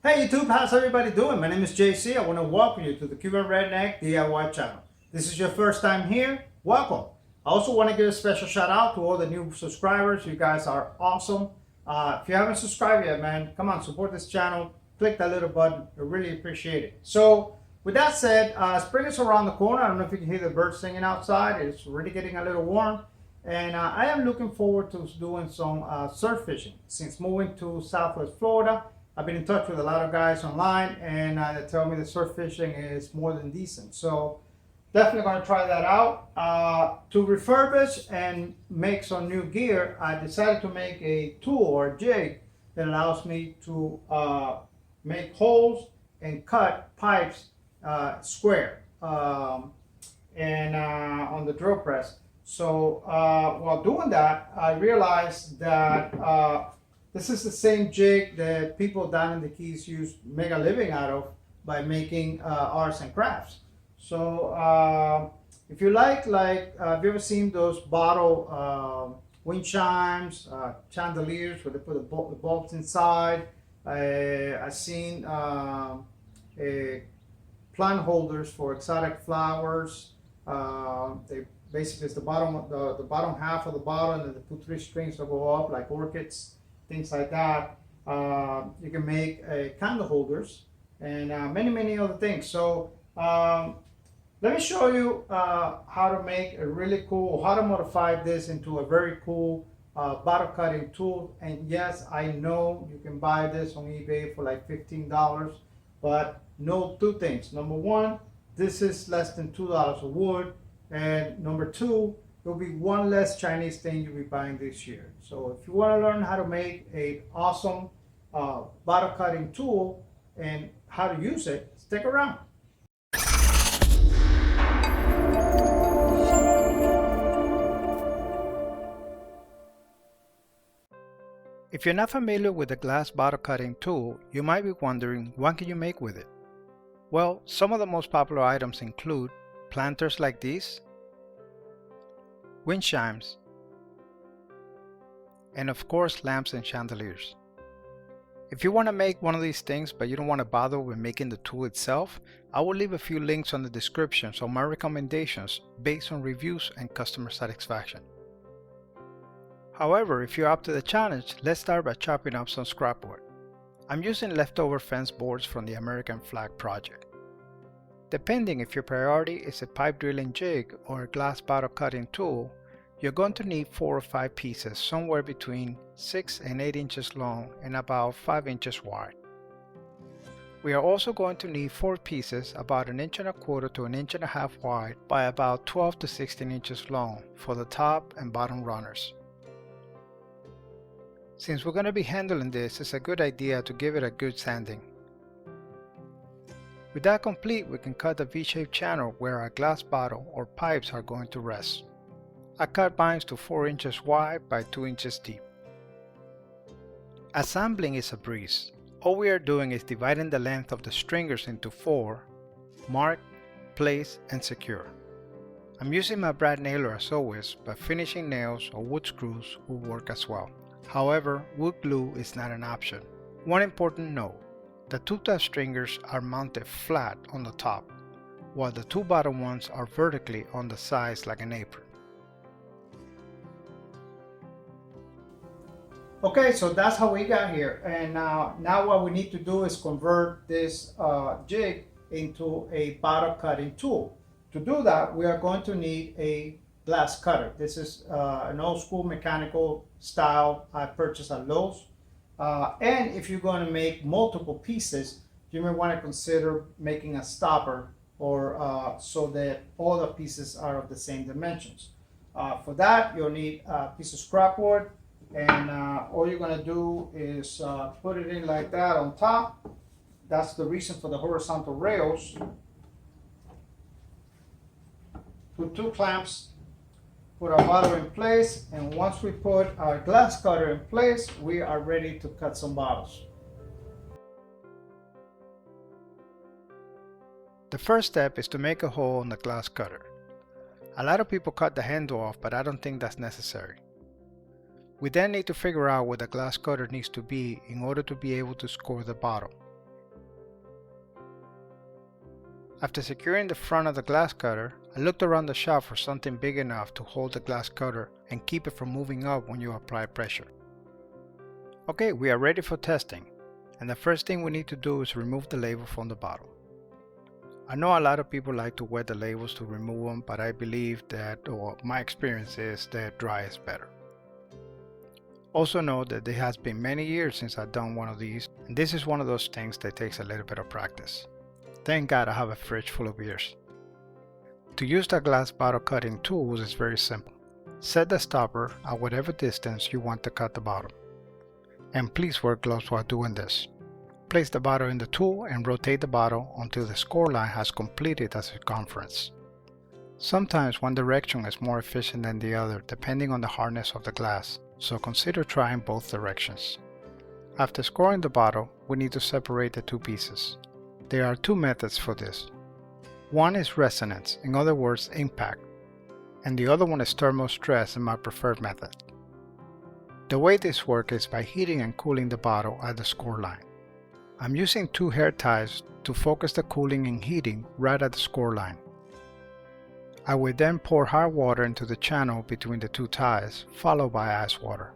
Hey YouTube, how's everybody doing? My name is JC. I want to welcome you to the Cuban Redneck DIY channel. This is your first time here, welcome. I also want to give a special shout out to all the new subscribers. You guys are awesome. If you haven't subscribed yet, man, come on, support this channel. Click that little button. I really appreciate it. So with that said, spring is around the corner. I don't know if you can hear the birds singing outside. It's really getting a little warm. And I am looking forward to doing some surf fishing. Since moving to Southwest Florida, I've been in touch with a lot of guys online, and they tell me that surf fishing is more than decent. So definitely going to try that out. To refurbish and make some new gear, I decided to make a tool or a jig that allows me to make holes and cut pipes square and on the drill press. So while doing that, I realized that this is the same jig that people down in the Keys make a living out of by making arts and crafts. So if you like, have you ever seen those bottle wind chimes, chandeliers where they put the bulbs inside? I've seen plant holders for exotic flowers. They basically it's the bottom half of the bottle, and they put three strings that go up like orchids, things like that. You can make candle holders and many other things. So let me show you how to make a really cool, how to modify this into a very cool bottle cutting tool. And yes, I know you can buy this on eBay for like $15, but note two things. Number one, this is less than $2 of wood. And number two, there'll be one less Chinese thing you'll be buying this year. So if you want to learn how to make an awesome bottle cutting tool and how to use it, stick around. If you're not familiar with the glass bottle cutting tool, you might be wondering, what can you make with it? Well, some of the most popular items include planters like these, wind chimes, and of course lamps and chandeliers. If you want to make one of these things but you don't want to bother with making the tool itself, I will leave a few links on the descriptions on my recommendations based on reviews and customer satisfaction. However, if you're up to the challenge, let's start by chopping up some scrap wood. I'm using leftover fence boards from the American flag project. Depending if your priority is a pipe drilling jig or a glass bottle cutting tool, you're going to need 4 or 5 pieces somewhere between 6 and 8 inches long and about 5 inches wide. We are also going to need 4 pieces about 1 1/4 inches to 1 1/2 inches wide by about 12 to 16 inches long for the top and bottom runners. Since we're going to be handling this, it's a good idea to give it a good sanding. With that complete, we can cut the V-shaped channel where our glass bottle or pipes are going to rest. I cut mine to 4 inches wide by 2 inches deep. Assembling is a breeze. All we are doing is dividing the length of the stringers into 4, mark, place, and secure. I'm using my brad nailer as always, but finishing nails or wood screws will work as well. However, wood glue is not an option. One important note. The 2 top stringers are mounted flat on the top, while the 2 bottom ones are vertically on the sides like an apron. Okay, so that's how we got here, and now what we need to do is convert this jig into a bottle cutting tool. To do that, we are going to need a glass cutter. This is an old school mechanical style I purchased at Lowe's. And if you're going to make multiple pieces, you may want to consider making a stopper or so that all the pieces are of the same dimensions. For that, you'll need a piece of scrap wood, and all you're going to do is put it in like that on top. That's the reason for the horizontal rails. Put 2 clamps. Put our bottle in place, and once we put our glass cutter in place, we are ready to cut some bottles. The first step is to make a hole in the glass cutter. A lot of people cut the handle off, but I don't think that's necessary. We then need to figure out where the glass cutter needs to be in order to be able to score the bottle. After securing the front of the glass cutter, I looked around the shop for something big enough to hold the glass cutter and keep it from moving up when you apply pressure. Okay, we are ready for testing, and the first thing we need to do is remove the label from the bottle. I know a lot of people like to wet the labels to remove them, but I believe that, or my experience is that dry is better. Also know that it has been many years since I've done one of these, and this is one of those things that takes a little bit of practice. Thank God I have a fridge full of beers. To use the glass bottle cutting tools is very simple. Set the stopper at whatever distance you want to cut the bottle. And please wear gloves while doing this. Place the bottle in the tool and rotate the bottle until the score line has completed a circumference. Sometimes one direction is more efficient than the other depending on the hardness of the glass, so consider trying both directions. After scoring the bottle, we need to separate the two pieces. There are two methods for this. One is resonance, in other words impact, and the other one is thermal stress, in my preferred method. The way this works is by heating and cooling the bottle at the score line. I'm using two hair ties to focus the cooling and heating right at the score line. I will then pour hot water into the channel between the two ties, followed by ice water.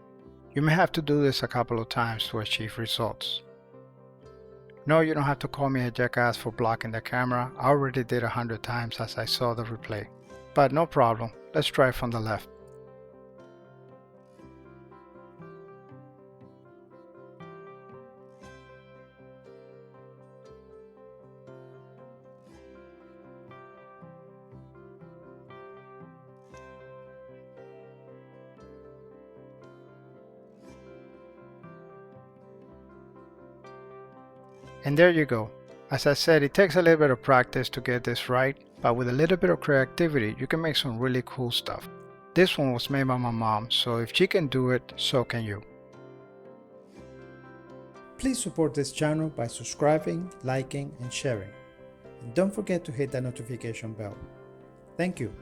You may have to do this a couple of times to achieve results. No, you don't have to call me a jackass for blocking the camera. I already did 100 times as I saw the replay. But no problem, let's try from the left. And there you go. As I said, it takes a little bit of practice to get this right, but with a little bit of creativity, you can make some really cool stuff. This one was made by my mom, so if she can do it, so can you. Please support this channel by subscribing, liking, and sharing. And don't forget to hit that notification bell. Thank you.